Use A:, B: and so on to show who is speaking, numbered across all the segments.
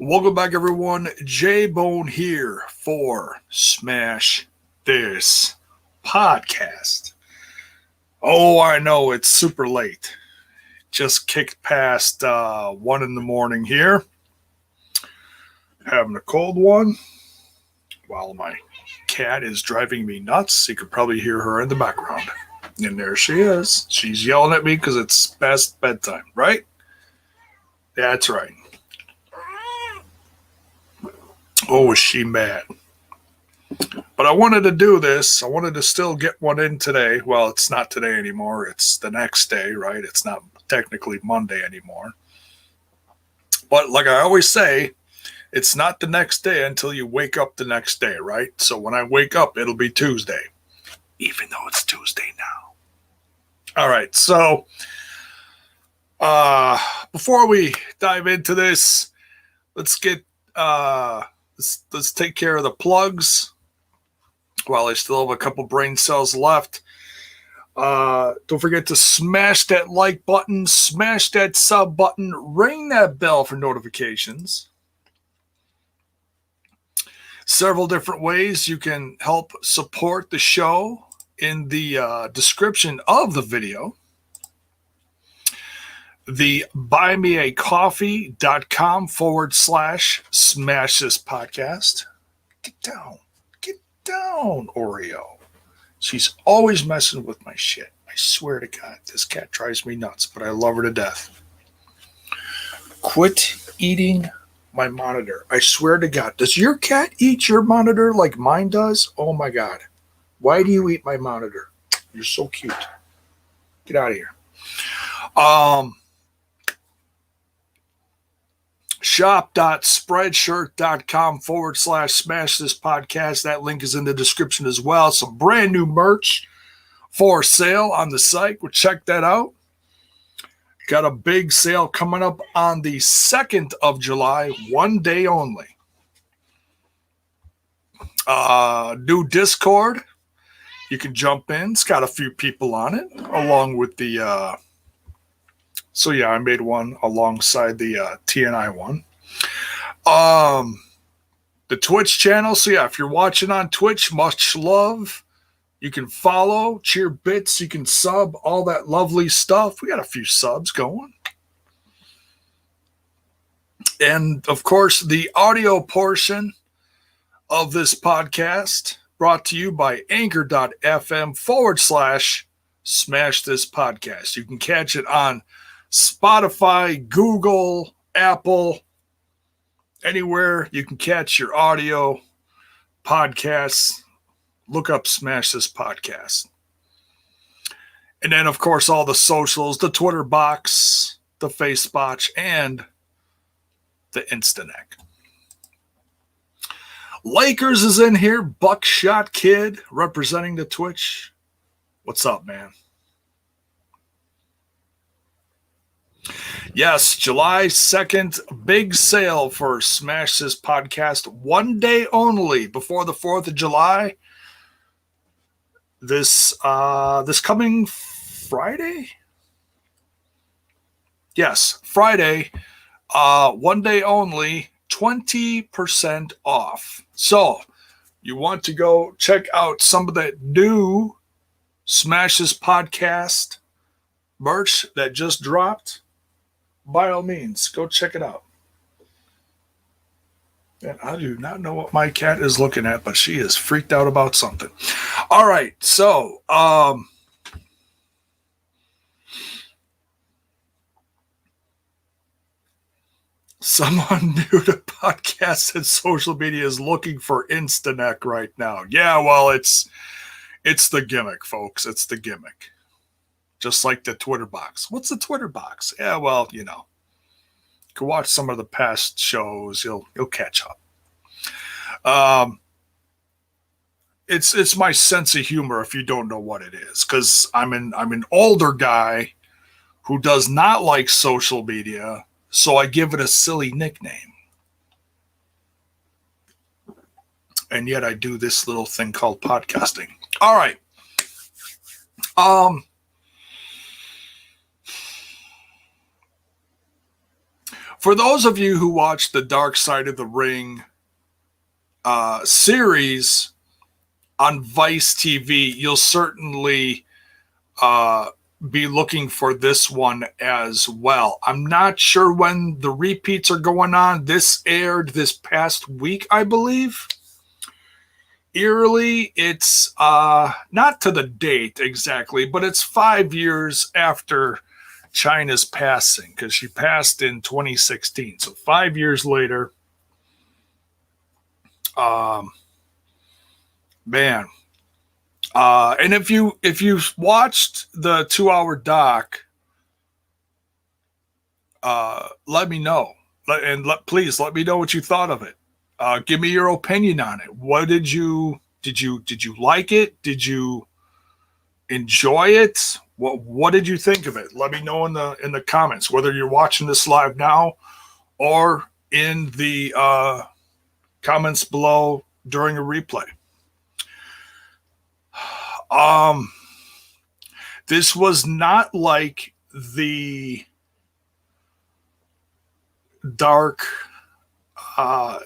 A: Welcome back, everyone. J-Bone here for Smash This Podcast. Oh, I know it's super late. Just kicked past 1 in the morning here. Having a cold one while my cat is driving me nuts. You could probably hear her in the background. And there she is. She's yelling at me because it's past bedtime, right? That's right. Oh, is she mad? But I wanted to do this. I wanted to still get one in today. Well, it's not today anymore. It's the next day, right? It's not technically Monday anymore. But like I always say, it's not the next day until you wake up the next day, right? So when I wake up, it'll be Tuesday, even though it's Tuesday now. All right. So before we dive into this, let's get let's take care of the plugs while I still have a couple brain cells left. Don't forget to smash that like button, smash that sub button, ring that bell for notifications. Several different ways you can help support the show in the description of the video. The buymeacoffee.com/smash this podcast. Get down, Oreo. She's always messing with my shit. I swear to God, this cat drives me nuts, but I love her to death. Quit eating my monitor. I swear to God. Does your cat eat your monitor like mine does? Oh my God. Why do you eat my monitor? You're so cute. Get out of here. Shop.spreadshirt.com/smash this podcast. That link is in the description as well. Some brand new merch for sale on the site. We'll check that out. Got a big sale coming up on the 2nd of July, 1 day only. New Discord. You can jump in. It's got a few people on it, along with the so yeah, I made one alongside the TNI one. The Twitch channel. So yeah, if you're watching on Twitch, much love. You can follow, cheer bits, you can sub, all that lovely stuff. We got a few subs going. And of course, the audio portion of this podcast brought to you by anchor.fm/smash this podcast. You can catch it on Spotify, Google, Apple, anywhere you can catch your audio podcasts. Look up Smash This Podcast. And then, of course, all the socials, the Twitter box, the Facebotch, and the Instanek. Lakers is in here. Buckshot Kid representing the Twitch. What's up, man? Yes, July 2nd, big sale for Smash This Podcast. 1 day only before the 4th of July. This coming Friday? Yes, Friday. 1 day only, 20% off. So you want to go check out some of that new Smash This Podcast merch that just dropped? By all means, go check it out. And I do not know what my cat is looking at, but she is freaked out about something. All right, so someone new to podcasts and social media is looking for Instanek right now. Yeah, well, it's the gimmick, folks. It's the gimmick. Just like the Twitter box. What's the Twitter box? Yeah, well, you know. You can watch some of the past shows. You'll catch up. It's my sense of humor if you don't know what it is, because I'm an older guy who does not like social media, so I give it a silly nickname. And yet I do this little thing called podcasting. All right. For those of you who watch the Dark Side of the Ring series on Vice TV, you'll certainly be looking for this one as well. I'm not sure when the repeats are going on. This aired this past week, I believe. Eerily, it's not to the date exactly, but it's 5 years after CHYNA's passing, because she passed in 2016. So 5 years later, man. And if you watched the 2-hour doc, let me know, please let me know what you thought of it. Give me your opinion on it. What did you like it? Did you enjoy it? What did you think of it? Let me know in the comments, whether you're watching this live now or in the comments below during a replay. This was not like the dark.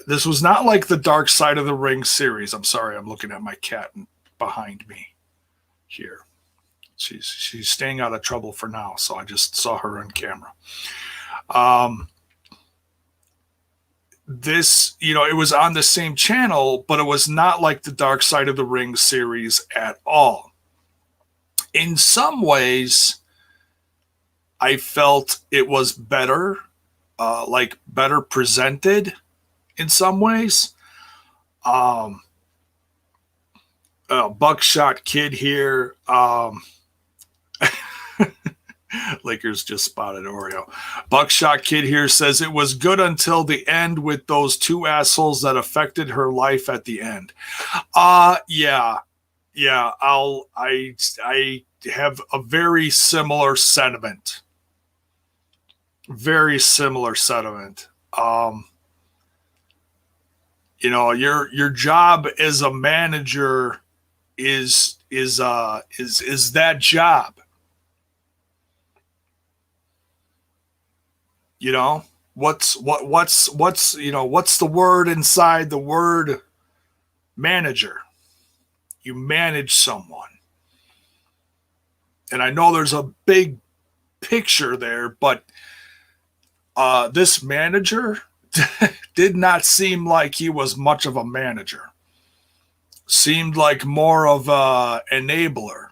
A: This was not like the Dark Side of the Ring series. I'm sorry, I'm looking at my cat behind me here. She's staying out of trouble for now, so I just saw her on camera. This, it was on the same channel, but it was not like the Dark Side of the Ring series at all. In some ways, I felt it was better, better presented in some ways. Buckshot Kid here. Lakers just spotted Oreo. Buckshot Kid here says it was good until the end with those two assholes that affected her life at the end. Yeah. I have a very similar sentiment. Very similar sentiment. Your job as a manager is that job. What's the word inside the word manager? You manage someone. And I know there's a big picture there, but this manager did not seem like he was much of a manager. Seemed like more of an enabler.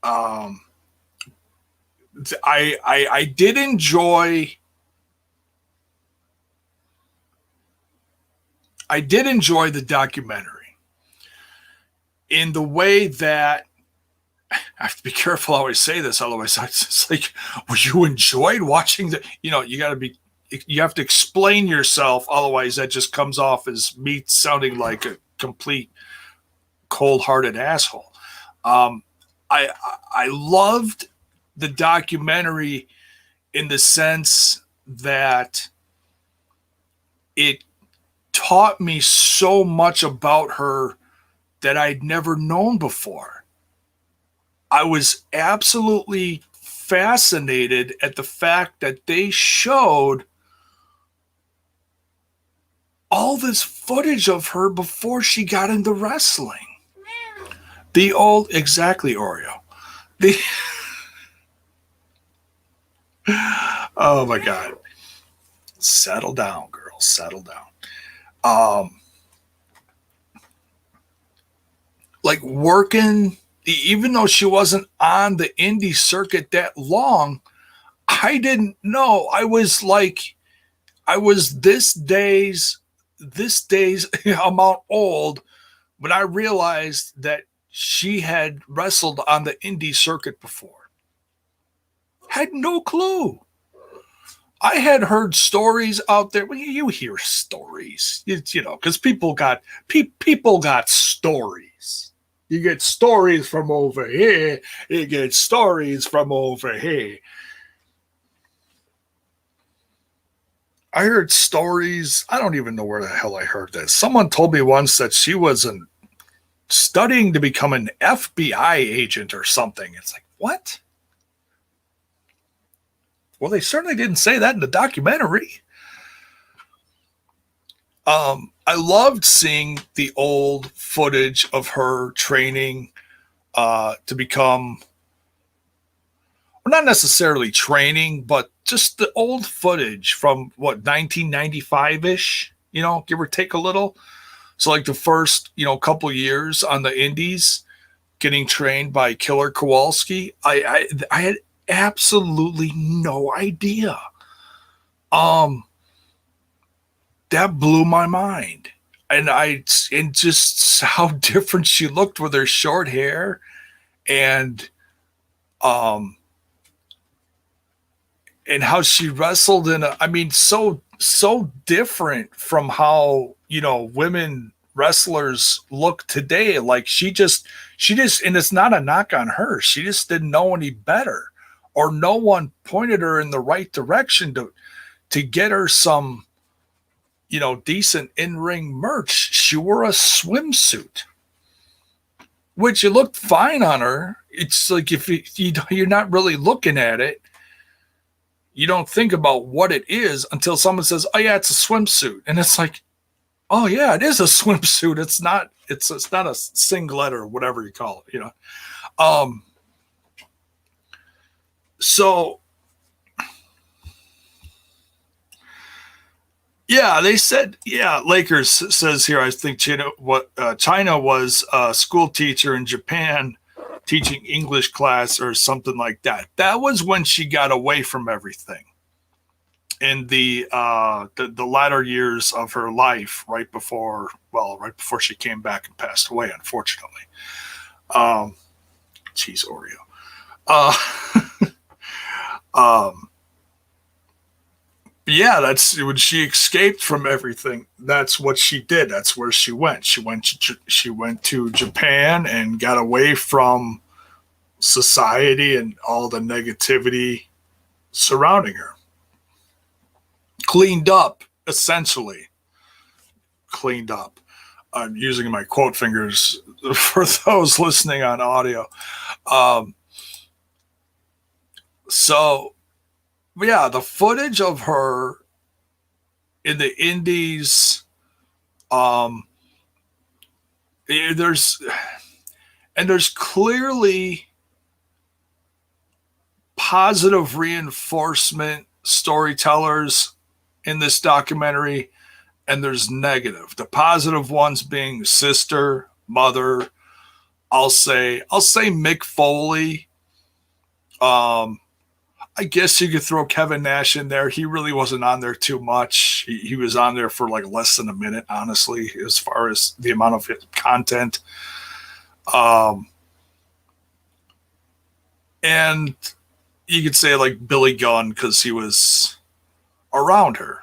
A: I did enjoy the documentary in the way that, I have to be careful how I say this, otherwise it's like, well, you enjoyed watching the, you have to explain yourself, otherwise that just comes off as me sounding like a complete cold-hearted asshole. I loved the documentary in the sense that it taught me so much about her that I'd never known before. I was absolutely fascinated at the fact that they showed all this footage of her before she got into wrestling. The old, exactly, Oreo. Oh my God. Settle down, girl. Settle down. Like working, even though she wasn't on the indie circuit that long, I didn't know. I was this day's amount old when I realized that she had wrestled on the indie circuit before. Had no clue. I had heard stories out there. Well, you hear stories, because people got stories. You get stories from over here. You get stories from over here. I heard stories. I don't even know where the hell I heard this. Someone told me once that she was studying to become an FBI agent or something. It's like, what? Well, they certainly didn't say that in the documentary. I loved seeing the old footage of her training to become, well, not necessarily training, but just the old footage from what, 1995 ish, give or take a little. So like the first, couple years on the Indies, getting trained by Killer Kowalski, I had absolutely no idea. Um, that blew my mind. And just how different she looked with her short hair and um and how she wrestled so different from how, women wrestlers look today. Like she just and it's not a knock on her. She just didn't know any better, or no one pointed her in the right direction to get her some, decent in-ring merch. She wore a swimsuit, which it looked fine on her. It's like if you're not really looking at it, you don't think about what it is until someone says, "Oh yeah, it's a swimsuit," and it's like, "Oh yeah, it is a swimsuit. It's not a singlet or whatever you call it." Um, so yeah, they said, yeah. Lakers says here, I think CHYNA was a school teacher in Japan teaching English class or something like that. That was when she got away from everything in the latter years of her life, right before she came back and passed away, unfortunately. Cheese Oreo. Uh, um, yeah, that's when she escaped from everything. That's what she did. That's where she went. She went to Japan and got away from society and all the negativity surrounding her. Cleaned up, essentially. Cleaned up. I'm using my quote fingers for those listening on audio. Um, so, yeah, the footage of her in the Indies, um, there's clearly positive reinforcement storytellers in this documentary, and there's negative. The positive ones being sister, mother. I'll say Mick Foley. I guess you could throw Kevin Nash in there. He really wasn't on there too much. He was on there for like less than a minute, honestly, as far as the amount of content. And you could say like Billy Gunn because he was around her,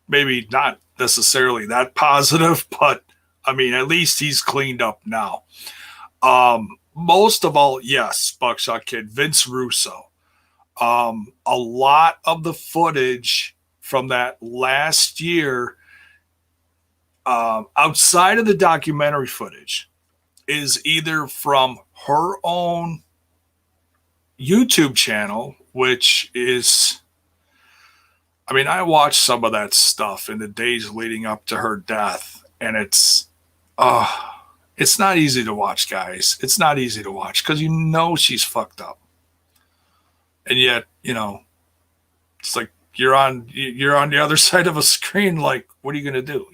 A: maybe not necessarily that positive, but I mean, at least he's cleaned up now. Most of all, yes, Buckshot Kid, Vince Russo. A lot of the footage from that last year, outside of the documentary footage, is either from her own YouTube channel, which is, I mean, I watched some of that stuff in the days leading up to her death, and it's not easy to watch, guys. It's not easy to watch because she's fucked up. And yet, it's like you're on the other side of a screen. Like, what are you going to do?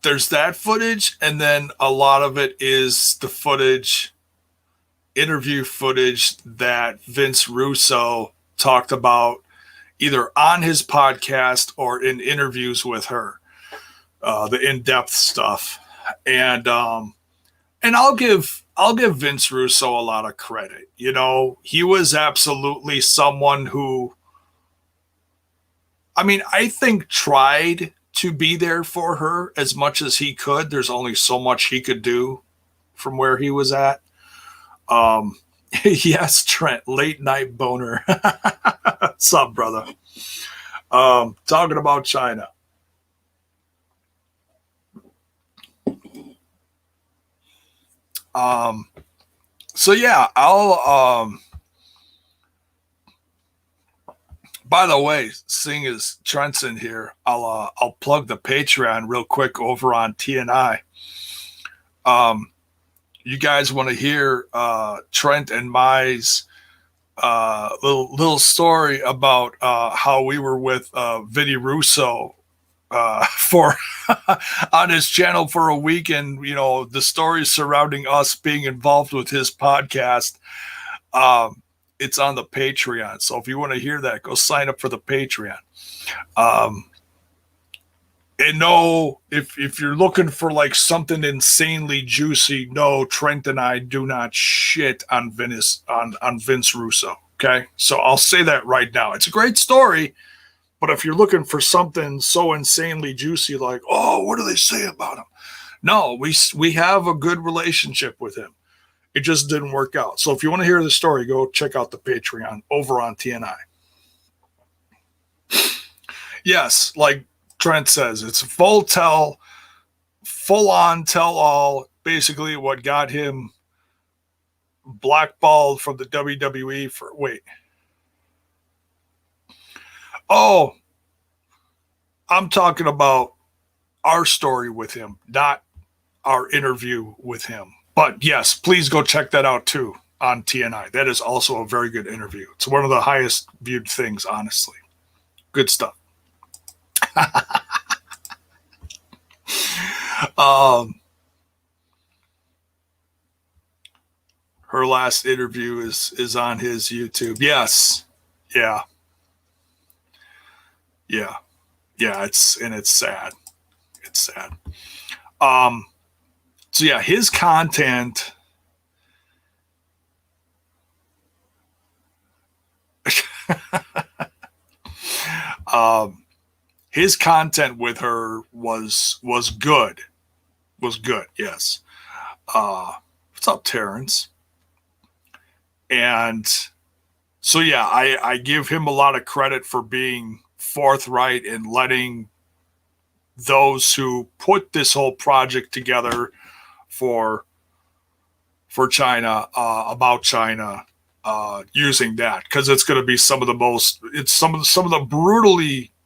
A: There's that footage, and then a lot of it is the interview footage that Vince Russo talked about either on his podcast or in interviews with her, the in-depth stuff. And I'll give Vince Russo a lot of credit. He was absolutely someone who, I mean, I think tried to be there for her as much as he could. There's only so much he could do from where he was at. Yes, Trent, late night boner. What's up, brother? Talking about CHYNA. So yeah, I'll by the way, seeing as Trent's in here, I'll plug the Patreon real quick over on TNI. You guys want to hear Trent and Mai's little story about how we were with Vinny Russo for on his channel for a week, and the stories surrounding us being involved with his podcast. It's on the Patreon, so if you want to hear that, go sign up for the Patreon. And no, if you're looking for like something insanely juicy, no, Trent and I do not shit on Vince Russo. Okay, so I'll say that right now. It's a great story, but if you're looking for something so insanely juicy, like, oh, what do they say about him? No, we have a good relationship with him. It just didn't work out. So if you want to hear the story, go check out the Patreon over on TNI. Yes, like Trent says, it's full on tell all, basically what got him blackballed from the WWE for, wait. Oh, I'm talking about our story with him, not our interview with him. But yes, please go check that out too on TNI. That is also a very good interview. It's one of the highest viewed things, honestly. Good stuff. Her last interview is on his YouTube. Yes. Yeah. Yeah. Yeah, it's sad. It's sad. So yeah, his content his content with her was good. Was good, yes. What's up, Terrence? And so yeah, I give him a lot of credit for being forthright and letting those who put this whole project together for CHYNA, about CHYNA, using that, because it's going to be some of the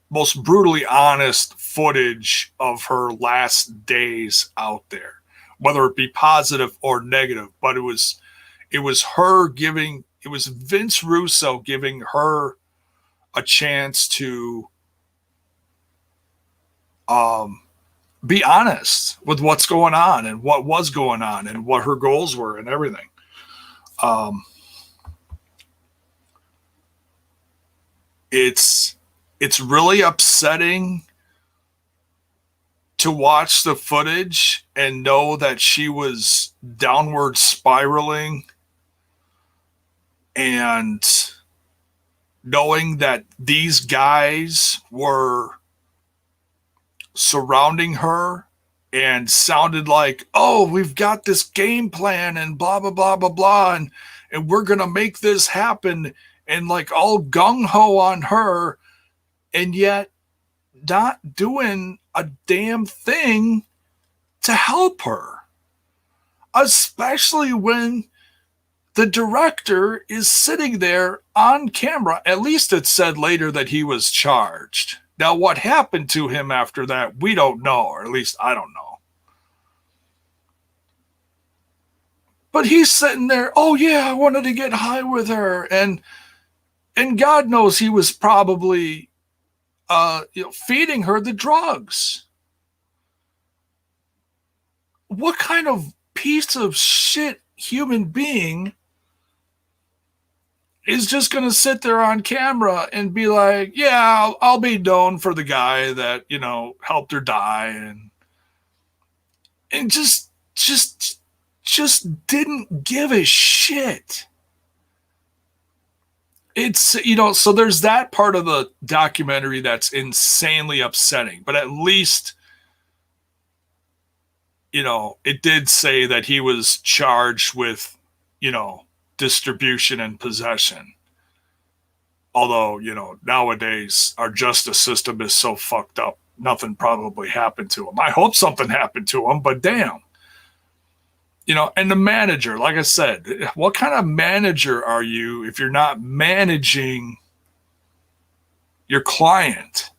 A: most brutally honest footage of her last days out there, whether it be positive or negative. But it was Vince Russo giving her a chance to be honest with what's going on and what was going on and what her goals were and everything. It's really upsetting to watch the footage and know that she was downward spiraling, and knowing that these guys were surrounding her and sounded like, oh, we've got this game plan and blah, blah, blah, blah, blah, and we're going to make this happen, and like all gung-ho on her, and yet not doing a damn thing to help her. Especially when the director is sitting there on camera. At least it said later that he was charged. Now, what happened to him after that, we don't know, or at least I don't know. But he's sitting there, oh yeah, I wanted to get high with her. And God knows he was probably feeding her the drugs. What kind of piece of shit human being is just going to sit there on camera and be like, yeah, I'll be known for the guy that, helped her die, and just didn't give a shit. It's, so there's that part of the documentary that's insanely upsetting, but at least, it did say that he was charged with, distribution and possession. Although, nowadays our justice system is so fucked up, nothing probably happened to him. I hope something happened to him, but damn. You know, and the manager, like I said, what kind of manager are you if you're not managing your client?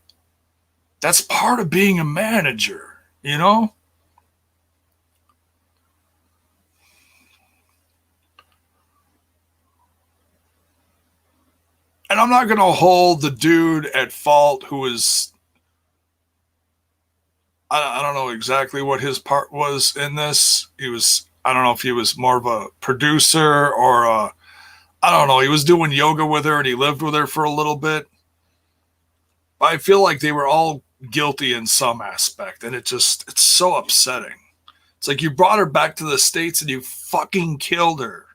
A: That's part of being a manager, you know? And I'm not going to hold the dude at fault who is, I don't know exactly what his part was in this. He was, I don't know if he was more of a producer or I don't know. He was doing yoga with her and he lived with her for a little bit. But I feel like they were all guilty in some aspect. And it's so upsetting. It's like you brought her back to the States and you fucking killed her.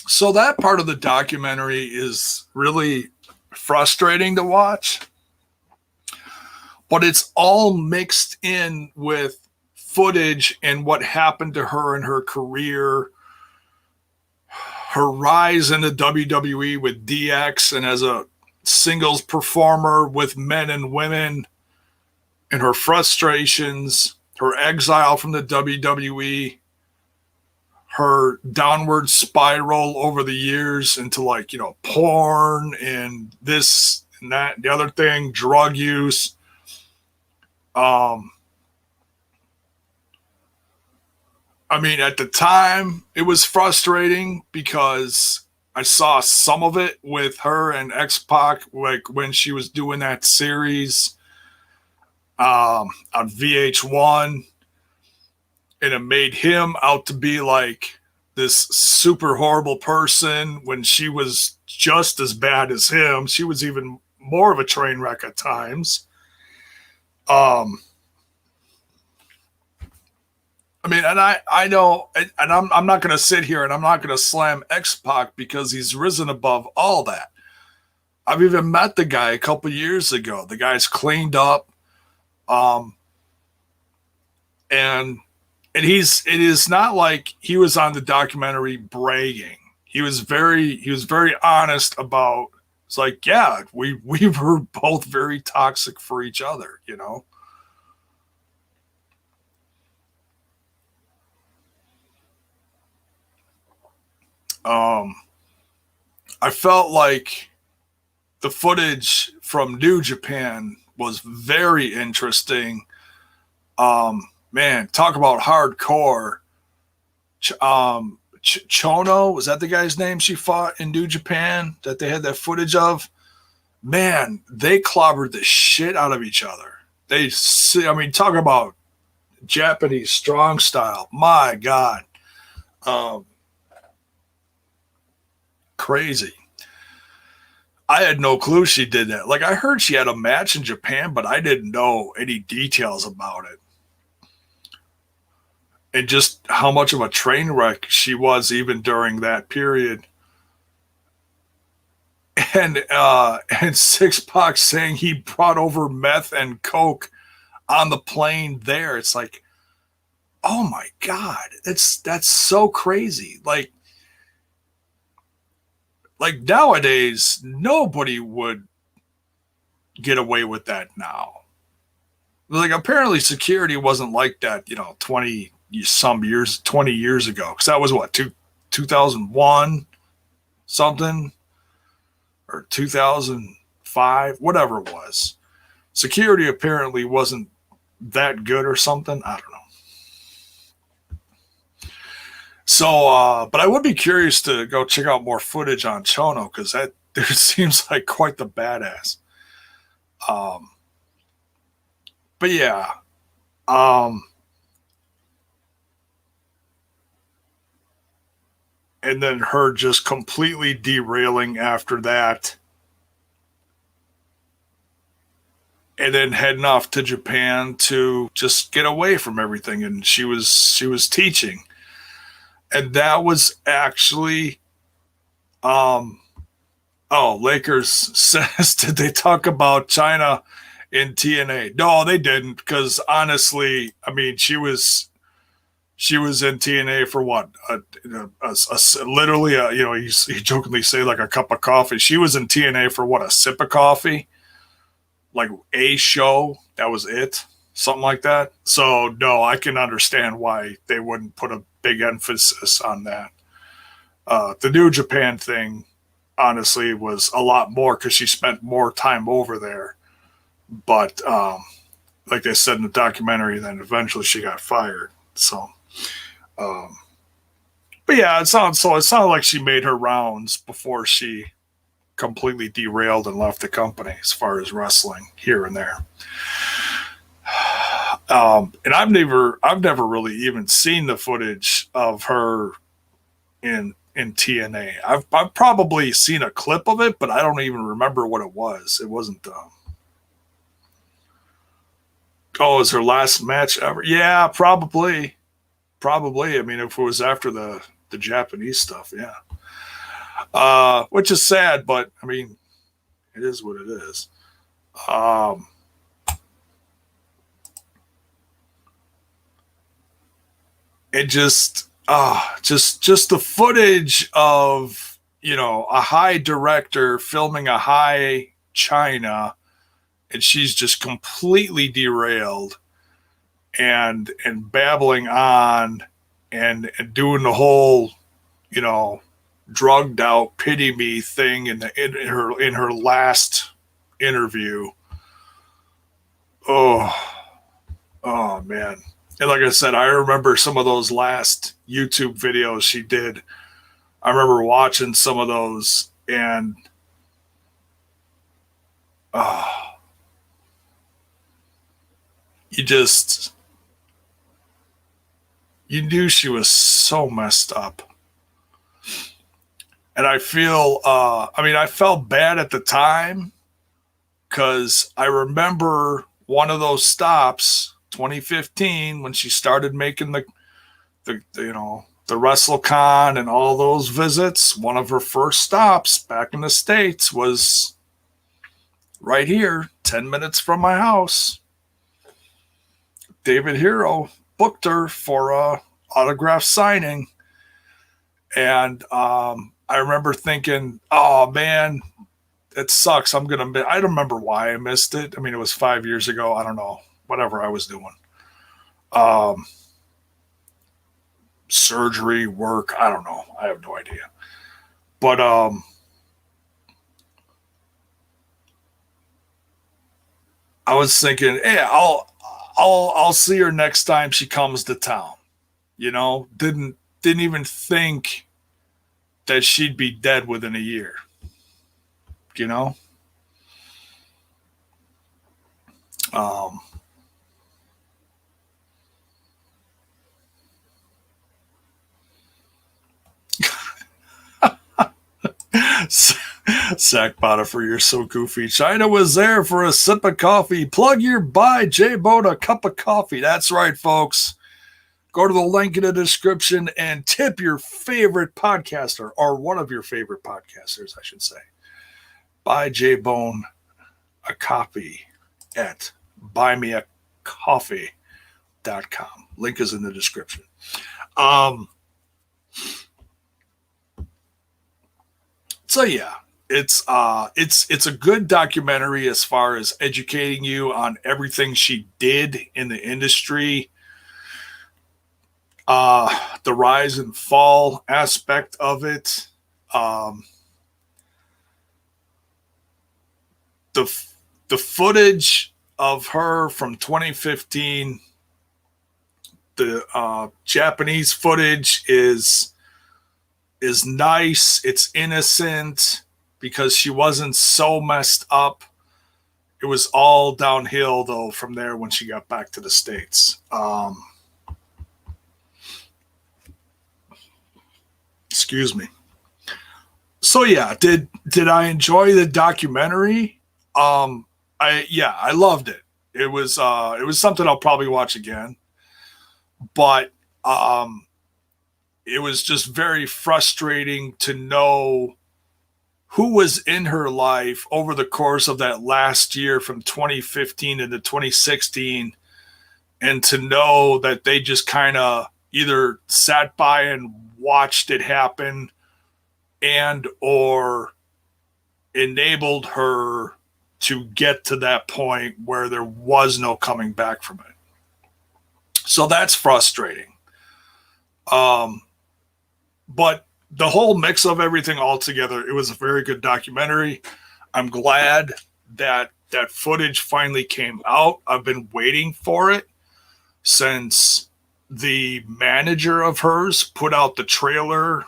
A: So that part of the documentary is really frustrating to watch, but it's all mixed in with footage and what happened to her in her career, her rise into WWE with DX and as a singles performer with men and women, and her frustrations, her exile from the WWE, her downward spiral over the years into, like, you know, porn and this and that and the other thing, drug use. um I mean, at the time it was frustrating because I saw some of it with her and X-Pac, like when she was doing that series on VH1, and it made him out to be like this super horrible person when she was just as bad as him. She was even more of a train wreck at times. Um, I mean, and I know, and I'm not going to sit here and I'm not going to slam X-Pac because he's risen above all that. I've even met the guy a couple years ago. The guy's cleaned up, um, and it is not like he was on the documentary bragging. He was very honest about. It's like, yeah, we were both very toxic for each other, you know. Um, I felt like the footage from New Japan was very interesting. Man, talk about hardcore. Chono, was that the guy's name she fought in New Japan that they had that footage of? Man, they clobbered the shit out of each other. I mean, talk about Japanese strong style. My God. Um, Crazy. I had no clue she did that. Like, I heard she had a match in Japan, but I didn't know any details about it. And just how much of a train wreck she was even during that period. And Six Pac saying he brought over meth and coke on the plane there. It's like, oh my God, that's so crazy. Like nowadays, nobody would get away with that now. Like, apparently security wasn't like that, you know, 20 years ago. Because that was what, 2001 something, or 2005, whatever it was. Security apparently wasn't that good or something. I don't know. So, but I would be curious to go check out more footage on Chono because that dude seems like quite the badass. Um, but yeah, um, and then her just completely derailing after that, and then heading off to Japan to just get away from everything. And she was teaching, and that was actually um, oh, Lakers says, did they talk about CHYNA in TNA? No, they didn't, because honestly, I mean, she was in TNA for what, literally, you know, he jokingly say like a cup of coffee. She was in TNA for what, a sip of coffee, like a show. That was it. something like that. So no, I can understand why they wouldn't put a big emphasis on that. The New Japan thing, honestly, was a lot more because she spent more time over there. But like I said in the documentary, then eventually she got fired. So, um, but yeah, it sounded like she made her rounds before she completely derailed and left the company as far as wrestling here and there. And I've never really even seen the footage of her in TNA. I've probably seen a clip of it, but I don't even remember what it was. It wasn't. Oh, it was her last match ever? Yeah, probably. Probably. I mean, if it was after the Japanese stuff, yeah. Which is sad, but I mean, it is what it is. Um, it just the footage of a high director filming a high CHYNA, and she's just completely derailed and babbling on and doing the whole you know drugged out pity me thing in her last interview. Oh, oh man. And like I said, I remember some of those last YouTube videos she did. I remember watching some of those, and oh, you just you knew she was so messed up. And I felt bad at the time because I remember one of those stops, 2015, when she started making the WrestleCon and all those visits. One of her first stops back in the States was right here, 10 minutes from my house. David Hero booked her for a autograph signing. And I remember thinking, oh man, it sucks. I don't remember why I missed it. I mean, it was 5 years ago. I don't know, whatever I was doing. Um, Surgery, work. I don't know. I have no idea. But I was thinking, hey, I'll see her next time she comes to town. Didn't even think that she'd be dead within a year. You know. Um, Sackbota for you're so goofy. CHYNA was there for a sip of coffee. Plug your buy J Bone a cup of coffee. That's right, folks. Go to the link in the description and tip your favorite podcaster, or one of your favorite podcasters, I should say. Buy J Bone a copy at buymeacoffee.com. Link is in the description. So yeah, it's a good documentary as far as educating you on everything she did in the industry, the rise and fall aspect of it, um, the the footage of her from 2015. The Japanese footage is nice. It's innocent because she wasn't so messed up. It was all downhill though from there when she got back to the States. Excuse me. So yeah, did I enjoy the documentary? I loved it. It was something I'll probably watch again. But it was just very frustrating to know who was in her life over the course of that last year from 2015 into 2016, and to know that they just kind of either sat by and watched it happen and or enabled her to get to that point where there was no coming back from it. So that's frustrating. But the whole mix of everything all together, it was a very good documentary. I'm glad that that footage finally came out. I've been waiting for it since the manager of hers put out the trailer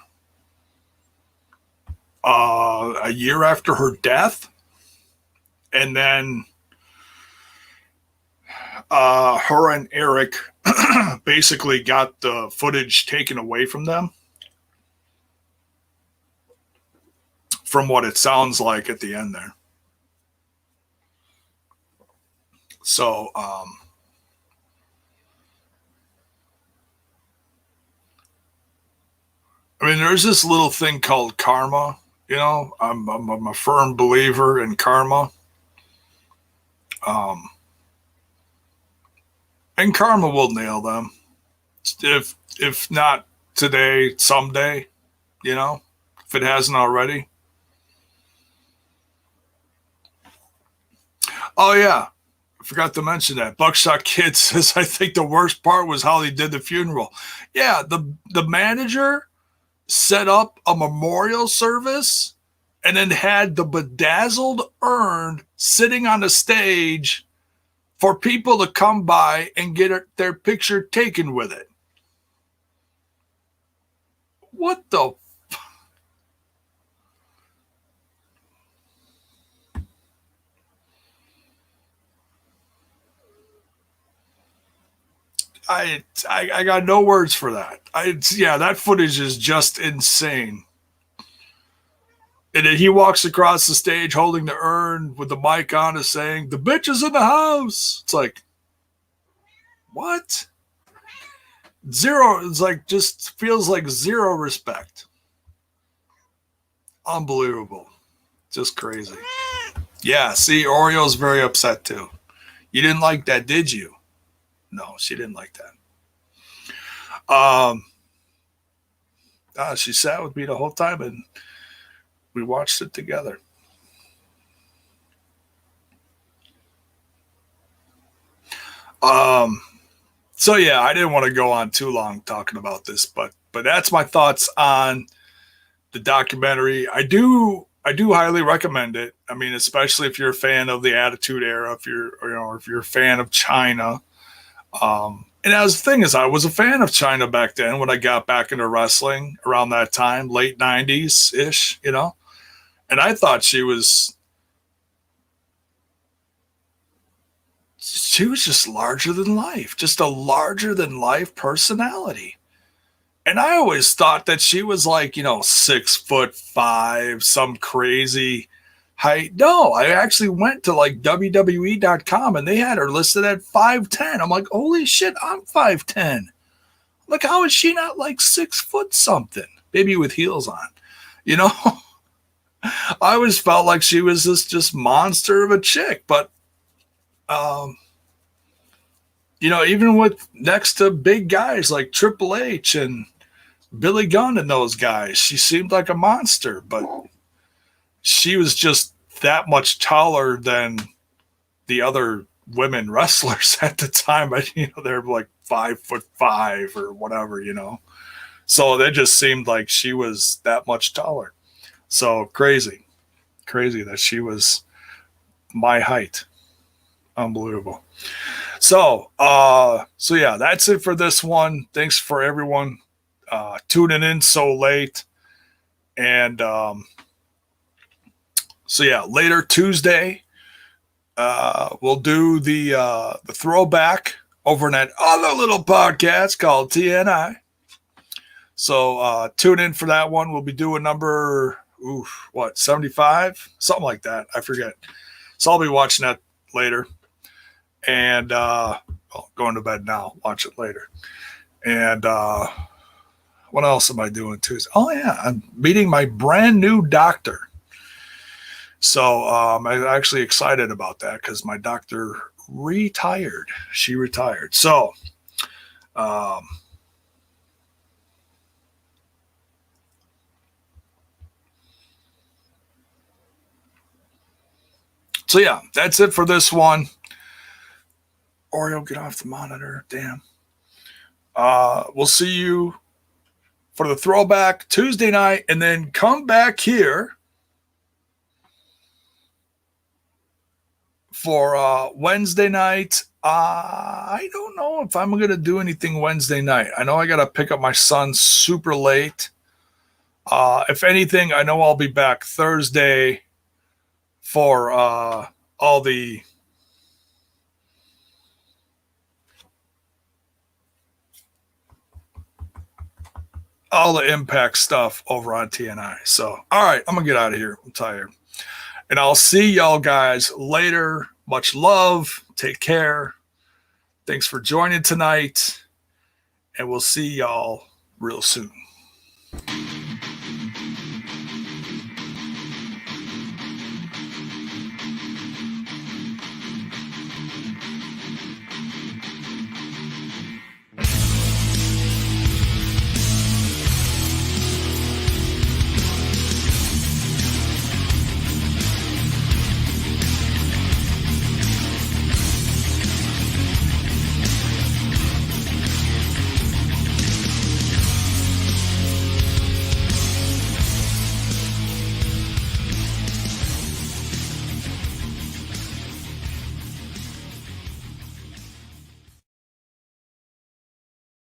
A: a year after her death. And then her and Eric basically got the footage taken away from them, from what it sounds like at the end there. So, I mean, there's this little thing called karma. You know, I'm a firm believer in karma. And karma will nail them. If not today, someday, you know, if it hasn't already. Oh yeah, I forgot to mention that. Buckshot Kid says I think the worst part was how they did the funeral. Yeah, the manager set up a memorial service and then had the bedazzled urn sitting on the stage for people to come by and get their picture taken with it. What the? I got no words for that. Yeah, that footage is just insane. And then he walks across the stage holding the urn with the mic on and saying, "The bitch is in the house." It's like, what? Zero. It's like, just feels like zero respect. Unbelievable. Just crazy. Yeah, see, Oreo's very upset too. You didn't like that, did you? No, she didn't like that. She sat with me the whole time and we watched it together. So yeah, I didn't want to go on too long talking about this, but that's my thoughts on the documentary. I do highly recommend it. I mean, especially if you're a fan of the Attitude Era, if you're a fan of CHYNA. And as the thing is, I was a fan of CHYNA back then when I got back into wrestling around that time, late '90s ish, you know. And I thought she was just larger than life, just a larger than life personality. And I always thought that she was like, 6'5", some crazy height. No, I actually went to like WWE.com and they had her listed at 5'10". I'm like, holy shit, I'm 5'10". Like, how is she not like 6 foot something? Maybe with heels on, you know? I always felt like she was this just monster of a chick, but even with next to big guys like Triple H and Billy Gunn and those guys, she seemed like a monster, but she was just that much taller than the other women wrestlers at the time. They're like 5'5" or whatever, So they just seemed like she was that much taller. So crazy that she was my height. Unbelievable. So yeah, that's it for this one. Thanks for everyone tuning in so late. And so yeah, later Tuesday, we'll do the throwback over in that other little podcast called TNI. So tune in for that one. We'll be doing number 75, something like that. I forget. So I'll be watching that later. And going to bed now. Watch it later. And what else am I doing Tuesday? Oh yeah, I'm meeting my brand new doctor. So I'm actually excited about that because my doctor retired. She retired. So So yeah, that's it for this one. Oreo, get off the monitor. Damn. We'll see you for the throwback Tuesday night, and then come back here for Wednesday night. I don't know if I'm going to do anything Wednesday night. I know I got to pick up my son super late. If anything, I know I'll be back Thursday for all the Impact stuff over on TNI. So, all right, I'm going to get out of here. I'm tired. And I'll see y'all guys later. Much love. Take care. Thanks for joining tonight. And we'll see y'all real soon.